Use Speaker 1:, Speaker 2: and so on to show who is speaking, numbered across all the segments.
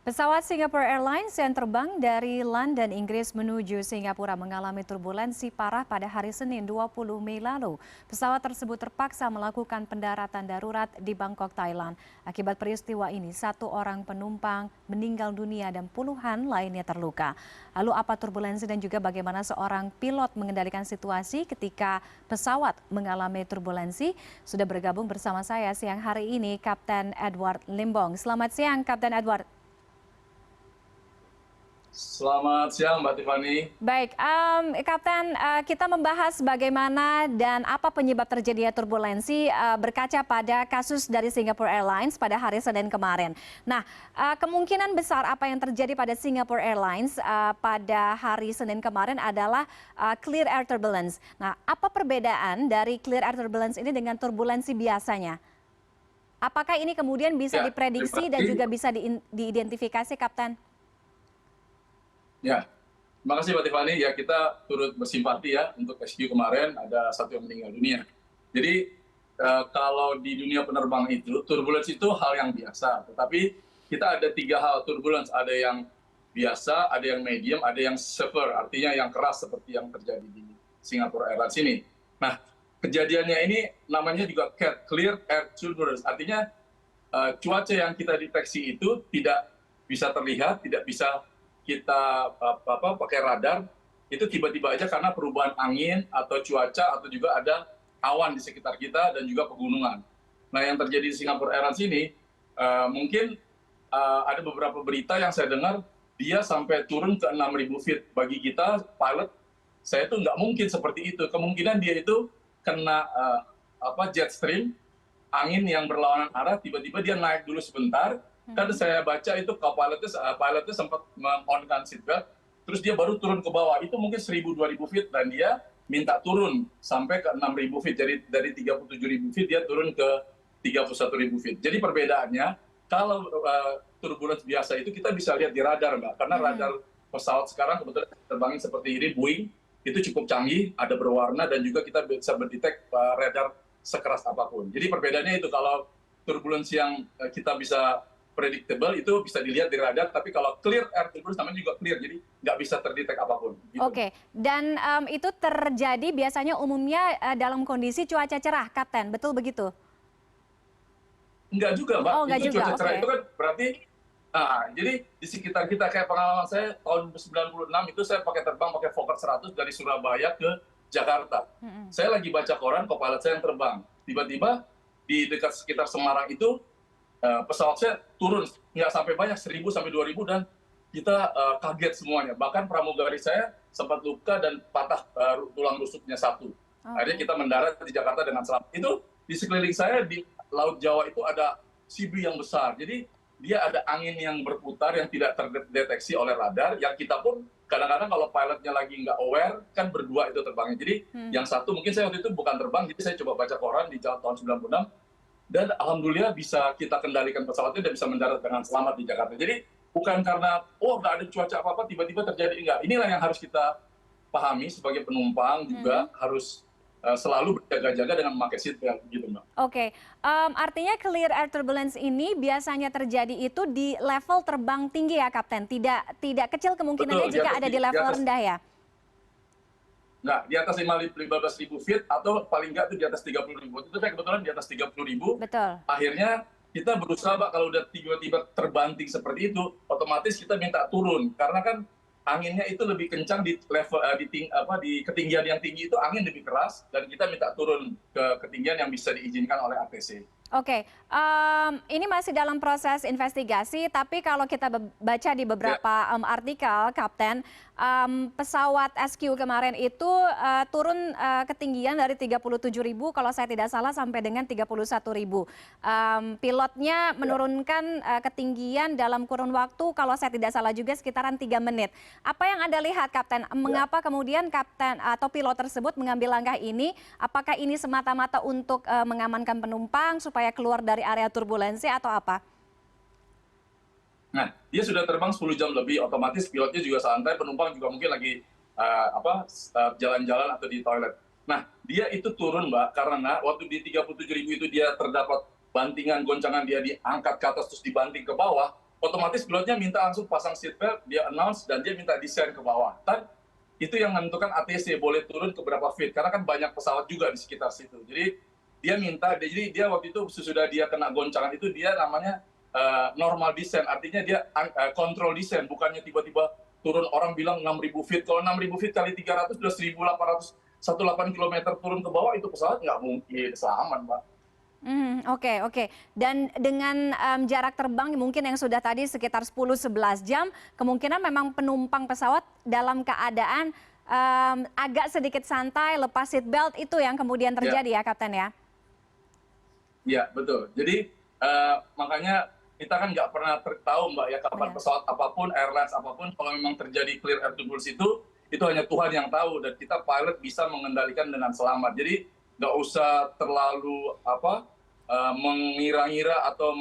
Speaker 1: Pesawat Singapore Airlines yang terbang dari London, Inggris menuju Singapura mengalami turbulensi parah pada hari Senin 20 Mei lalu. Pesawat tersebut terpaksa melakukan pendaratan darurat di Bangkok, Thailand. Akibat peristiwa ini, satu orang penumpang meninggal dunia dan puluhan lainnya terluka. Lalu apa turbulensi dan juga bagaimana seorang pilot mengendalikan situasi ketika pesawat mengalami turbulensi? Sudah bergabung bersama saya siang hari ini Kapten Edward Limbong. Selamat siang, Kapten Edward.
Speaker 2: Selamat siang Mbak Tiffany.
Speaker 1: Baik, Kapten, kita membahas bagaimana dan apa penyebab terjadinya turbulensi berkaca pada kasus dari Singapore Airlines pada hari Senin kemarin. Nah, kemungkinan besar apa yang terjadi pada Singapore Airlines pada hari Senin kemarin adalah clear air turbulence. Nah, apa perbedaan dari clear air turbulence ini dengan turbulensi biasanya? Apakah ini kemudian bisa diprediksi dan juga bisa diidentifikasi, Kapten?
Speaker 2: Ya, terima kasih Mbak Tiffany. Ya, kita turut bersimpati ya untuk SQ kemarin ada satu yang meninggal dunia. Jadi kalau di dunia penerbangan itu, turbulensi itu hal yang biasa. Tetapi kita ada tiga hal turbulence. Ada yang biasa, ada yang medium, ada yang severe, artinya yang keras seperti yang terjadi di Singapore Airlines ini. Nah, kejadiannya ini namanya juga CAT, Clear Air Turbulence. Artinya cuaca yang kita deteksi itu tidak bisa terlihat, tidak bisa kita pakai radar, itu tiba-tiba aja karena perubahan angin atau cuaca atau juga ada awan di sekitar kita dan juga pegunungan. Nah, yang terjadi di Singapore Airlines ini mungkin ada beberapa berita yang saya dengar dia sampai turun ke 6.000 feet. Bagi kita pilot, saya itu nggak mungkin seperti itu. Kemungkinan dia itu kena jet stream, angin yang berlawanan arah, tiba-tiba dia naik dulu sebentar. Kan saya baca itu pilotnya sempat meng-on-kan seatbelt, terus dia baru turun ke bawah. Itu mungkin 1.000-2.000 feet dan dia minta turun sampai ke 6.000 feet. Jadi dari 37.000 feet dia turun ke 31.000 feet. Jadi perbedaannya, kalau turbulence biasa itu kita bisa lihat di radar, Mbak. Karena radar pesawat sekarang kebetulan terbangin seperti ini, Boeing, itu cukup canggih, ada berwarna dan juga kita bisa mendetek radar sekeras apapun. Jadi perbedaannya itu, kalau turbulence yang kita bisa predictable itu bisa dilihat di radar, tapi kalau clear air turbulence namanya juga clear, jadi nggak bisa terdetek apapun. Gitu.
Speaker 1: Oke, dan itu terjadi biasanya umumnya dalam kondisi cuaca cerah, Kapten, betul begitu?
Speaker 2: Enggak juga, Mbak.
Speaker 1: Oh, enggak
Speaker 2: Itu
Speaker 1: juga,
Speaker 2: cuaca cerah
Speaker 1: oke.
Speaker 2: itu kan berarti, jadi di sekitar kita kayak pengalaman saya tahun 96 itu saya pakai Fokker 100 dari Surabaya ke Jakarta. Saya lagi baca koran, co-pilot saya yang terbang. Tiba-tiba di dekat sekitar Semarang itu pesawat saya turun nggak sampai banyak, 1.000 sampai 2.000 dan kita kaget semuanya. Bahkan pramugari saya sempat luka dan patah tulang rusuknya satu. Akhirnya kita mendarat di Jakarta dengan selamat. Itu di sekeliling saya di Laut Jawa itu ada sea breeze yang besar. Jadi dia ada angin yang berputar yang tidak terdeteksi oleh radar. Yang kita pun kadang-kadang kalau pilotnya lagi nggak aware kan berdua itu terbangnya. Jadi yang satu mungkin saya waktu itu bukan terbang, jadi saya coba baca koran di tahun 96. Dan alhamdulillah bisa kita kendalikan pesawatnya dan bisa mendarat dengan selamat di Jakarta. Jadi bukan karena nggak ada cuaca apa-apa tiba-tiba terjadi, enggak. Inilah yang harus kita pahami sebagai penumpang juga harus selalu berjaga-jaga dengan memakai seatbelt gitu, Mbak.
Speaker 1: Oke, artinya clear air turbulence ini biasanya terjadi itu di level terbang tinggi ya, Kapten? Tidak kecil kemungkinannya
Speaker 2: Betul,
Speaker 1: jika ada di level rendah ya?
Speaker 2: Nah, di atas 15.000 feet atau paling nggak itu di atas 30.000. Itu saya kebetulan di atas 30.000.
Speaker 1: Betul.
Speaker 2: Akhirnya kita berusaha, Pak, kalau udah tiba-tiba terbanting seperti itu, otomatis kita minta turun. Karena kan anginnya itu lebih kencang di level di ketinggian yang tinggi itu angin lebih keras dan kita minta turun ke ketinggian yang bisa diizinkan oleh ATC.
Speaker 1: Oke, ini masih dalam proses investigasi, tapi kalau kita baca di beberapa artikel, Kapten, pesawat SQ kemarin itu turun ketinggian dari 37.000, kalau saya tidak salah sampai dengan 31.000. Pilotnya menurunkan ketinggian dalam kurun waktu, kalau saya tidak salah juga sekitaran 3 menit. Apa yang Anda lihat, Kapten? Mengapa kemudian Kapten atau pilot tersebut mengambil langkah ini? Apakah ini semata-mata untuk mengamankan penumpang supaya keluar dari area turbulensi atau apa?
Speaker 2: Nah, dia sudah terbang 10 jam lebih, otomatis pilotnya juga santai, penumpang juga mungkin lagi jalan-jalan atau di toilet. Nah, dia itu turun, Mbak, karena waktu di 37.000 itu dia terdapat bantingan, goncangan, dia diangkat ke atas terus dibanting ke bawah, otomatis pilotnya minta langsung pasang seatbelt, dia announce, dan dia minta descend ke bawah. Dan itu yang menentukan ATC boleh turun ke berapa feet, karena kan banyak pesawat juga di sekitar situ. Jadi dia minta, jadi dia waktu itu sesudah dia kena goncangan itu dia namanya normal descent, artinya dia control descent, bukannya tiba-tiba turun orang bilang 6.000 feet. Kalau 6.000 feet kali 300 sudah 1.818 km turun ke bawah, itu pesawat nggak mungkin selamat, Mbak.
Speaker 1: Oke, oke. Dan dengan jarak terbang mungkin yang sudah tadi sekitar 10-11 jam, kemungkinan memang penumpang pesawat dalam keadaan agak sedikit santai, lepas seat belt, itu yang kemudian terjadi ya, Kapten ya?
Speaker 2: Iya, betul. Jadi makanya kita kan nggak pernah tahu, Mbak, ya kapan pesawat apapun, airlines apapun, kalau memang terjadi clear air turbulence itu hanya Tuhan yang tahu, dan kita pilot bisa mengendalikan dengan selamat. Jadi nggak usah terlalu mengira-ngira atau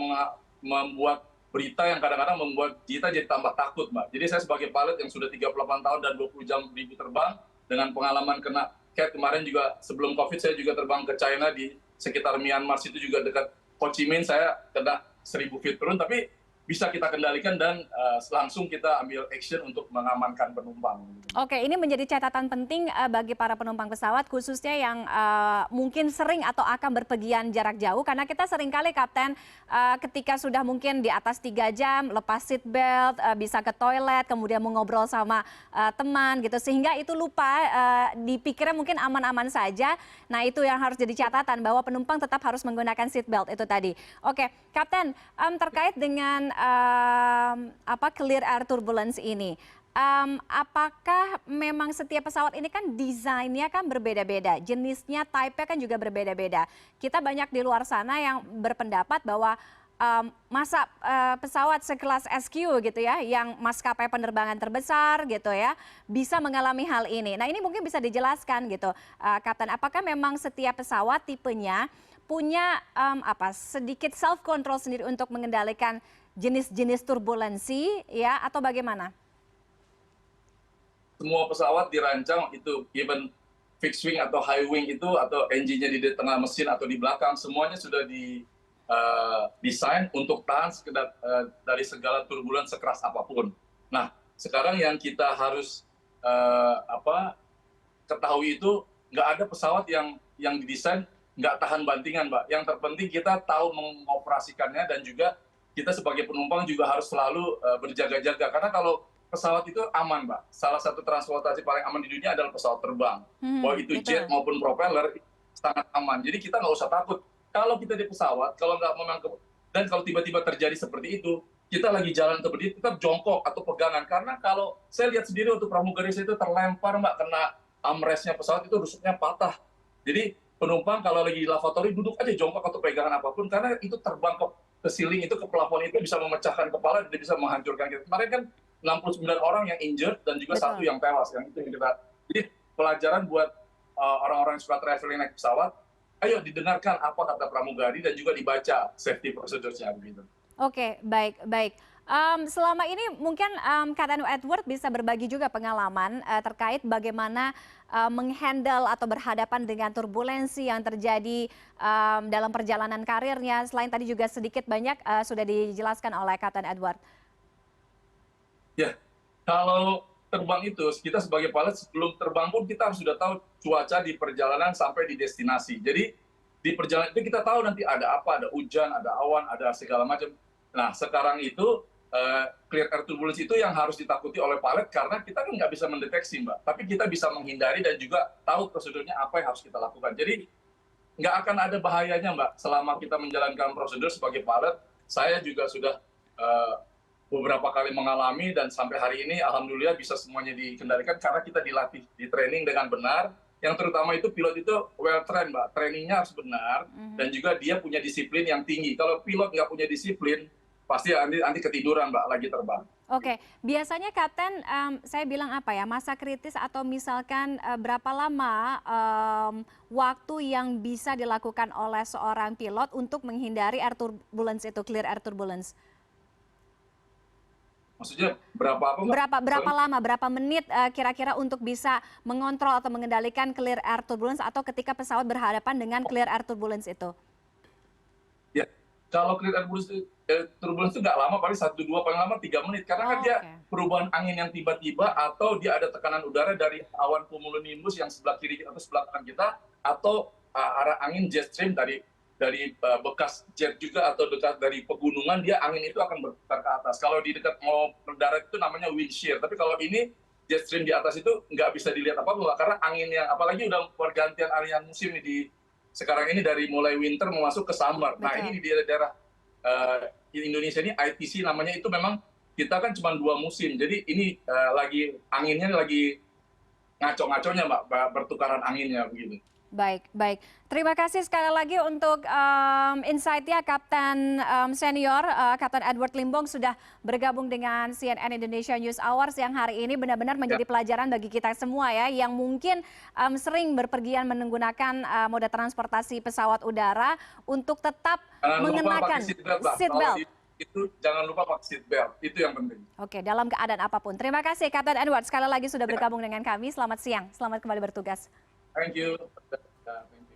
Speaker 2: membuat berita yang kadang-kadang membuat kita jadi tambah takut, Mbak. Jadi saya sebagai pilot yang sudah 38 tahun dan 20 jam terbang, dengan pengalaman kena CAT kemarin juga, sebelum COVID saya juga terbang ke China di sekitar Myanmar, situ juga dekat Ho Chi Minh, saya kena 1.000 feet turun, tapi bisa kita kendalikan dan langsung kita ambil action untuk mengamankan penumpang.
Speaker 1: Oke, ini menjadi catatan penting bagi para penumpang pesawat, khususnya yang mungkin sering atau akan berpergian jarak jauh, karena kita seringkali, Kapten, ketika sudah mungkin di atas 3 jam, lepas seat belt, bisa ke toilet, kemudian mengobrol sama teman gitu, sehingga itu lupa, dipikirnya mungkin aman-aman saja. Nah, itu yang harus jadi catatan, bahwa penumpang tetap harus menggunakan seat belt itu tadi. Oke, Kapten, terkait dengan clear air turbulence ini, apakah memang setiap pesawat ini kan desainnya kan berbeda-beda, jenisnya, type-nya kan juga berbeda-beda. Kita banyak di luar sana yang berpendapat bahwa masa pesawat sekelas SQ gitu ya, yang maskapai penerbangan terbesar gitu ya, bisa mengalami hal ini. Nah, ini mungkin bisa dijelaskan gitu, Kapten, apakah memang setiap pesawat tipenya punya sedikit self control sendiri untuk mengendalikan jenis-jenis turbulensi ya, atau bagaimana?
Speaker 2: Semua pesawat dirancang itu, even fixed wing atau high wing itu, atau engine-nya di tengah mesin atau di belakang, semuanya sudah desain untuk tahan dari segala turbulen sekeras apapun. Nah, sekarang yang kita harus ketahui itu, nggak ada pesawat yang didesain nggak tahan bantingan, Mbak. Yang terpenting kita tahu mengoperasikannya, dan juga kita sebagai penumpang juga harus selalu berjaga-jaga. Karena kalau pesawat itu aman, Mbak. Salah satu transportasi paling aman di dunia adalah pesawat terbang. Bahwa itu jet maupun propeller, sangat aman. Jadi kita nggak usah takut. Kalau kita di pesawat, kalau nggak memang dan kalau tiba-tiba terjadi seperti itu, kita lagi jalan ke berdiri, tetap jongkok atau pegangan. Karena kalau saya lihat sendiri waktu pramugari saya itu terlempar, Mbak, kena armrestnya pesawat itu, rusuknya patah. Jadi penumpang kalau lagi di lavatory duduk aja jongkok atau pegangan apapun, karena itu terbang ke ceiling itu, ke plafon itu, bisa memecahkan kepala dan bisa menghancurkan kita. Kemarin kan 69 orang yang injured dan juga satu yang tewas. Yang itu yang kita, jadi pelajaran buat orang-orang yang suka traveling naik pesawat, ayo didengarkan apa kata pramugari dan juga dibaca safety procedures-nya begitu.
Speaker 1: Oke, baik, baik. Selama ini mungkin Kapten Edward bisa berbagi juga pengalaman terkait bagaimana menghandle atau berhadapan dengan turbulensi yang terjadi dalam perjalanan karirnya. Selain tadi juga sedikit banyak sudah dijelaskan oleh Kapten Edward.
Speaker 2: Ya, kalau terbang itu, kita sebagai pilot sebelum terbang pun kita harus sudah tahu cuaca di perjalanan sampai di destinasi. Jadi di perjalanan itu kita tahu nanti ada apa, ada hujan, ada awan, ada segala macam. Nah, sekarang itu clear air turbulence itu yang harus ditakuti oleh pilot, karena kita kan nggak bisa mendeteksi, Mbak. Tapi kita bisa menghindari dan juga tahu prosedurnya apa yang harus kita lakukan. Jadi nggak akan ada bahayanya, Mbak, selama kita menjalankan prosedur sebagai pilot. Saya juga sudah beberapa kali mengalami, dan sampai hari ini alhamdulillah bisa semuanya dikendalikan karena kita dilatih, di training dengan benar. Yang terutama itu pilot itu well trained, Mbak. Trainingnya harus benar, dan juga dia punya disiplin yang tinggi. Kalau pilot nggak punya disiplin, pasti nanti ketiduran, Mbak, lagi terbang.
Speaker 1: Oke, biasanya Kapten, saya bilang apa ya, masa kritis atau misalkan berapa lama waktu yang bisa dilakukan oleh seorang pilot untuk menghindari air turbulence itu, clear air turbulence?
Speaker 2: Maksudnya berapa Mbak?
Speaker 1: Berapa lama, berapa menit kira-kira untuk bisa mengontrol atau mengendalikan clear air turbulence, atau ketika pesawat berhadapan dengan clear air turbulence itu?
Speaker 2: Ya, Kalau create turbulence itu nggak lama, paling 1-2 paling lama 3 menit. Karena kan
Speaker 1: Oh,
Speaker 2: dia
Speaker 1: oke.
Speaker 2: perubahan angin yang tiba-tiba atau dia ada tekanan udara dari awan cumulonimbus yang sebelah kiri atau sebelah kanan kita, atau arah angin jet stream dari bekas jet juga atau dekat dari pegunungan, dia angin itu akan berputar ke atas. Kalau di dekat mau mendarat itu namanya wind shear. Tapi kalau ini jet stream di atas itu nggak bisa dilihat apa-apa karena angin yang apalagi udah pergantian aliran musim nih di sekarang ini dari mulai winter mau masuk ke summer. Nah
Speaker 1: Betul.
Speaker 2: ini di daerah di Indonesia ini ITC namanya, itu memang kita kan cuma 2 musim. Jadi ini lagi anginnya lagi ngaco-ngaconya Mbak, pertukaran anginnya begitu.
Speaker 1: Baik, baik. Terima kasih sekali lagi untuk insight-nya Kapten Senior, Kapten Edward Limbong sudah bergabung dengan CNN Indonesia News Hours yang hari ini benar-benar menjadi
Speaker 2: Ya.
Speaker 1: pelajaran bagi kita semua ya, yang mungkin sering berpergian menggunakan moda transportasi pesawat udara untuk tetap
Speaker 2: Jangan lupa pakai
Speaker 1: mengenakan
Speaker 2: seatbelt Mbak.
Speaker 1: seat
Speaker 2: Kalau
Speaker 1: belt.
Speaker 2: itu jangan lupa pakai seatbelt, itu yang penting.
Speaker 1: Oke, dalam keadaan apapun. Terima kasih Kapten Edward sekali lagi sudah
Speaker 2: Ya.
Speaker 1: bergabung dengan kami. Selamat siang, selamat kembali bertugas.
Speaker 2: Thank you. Thank you.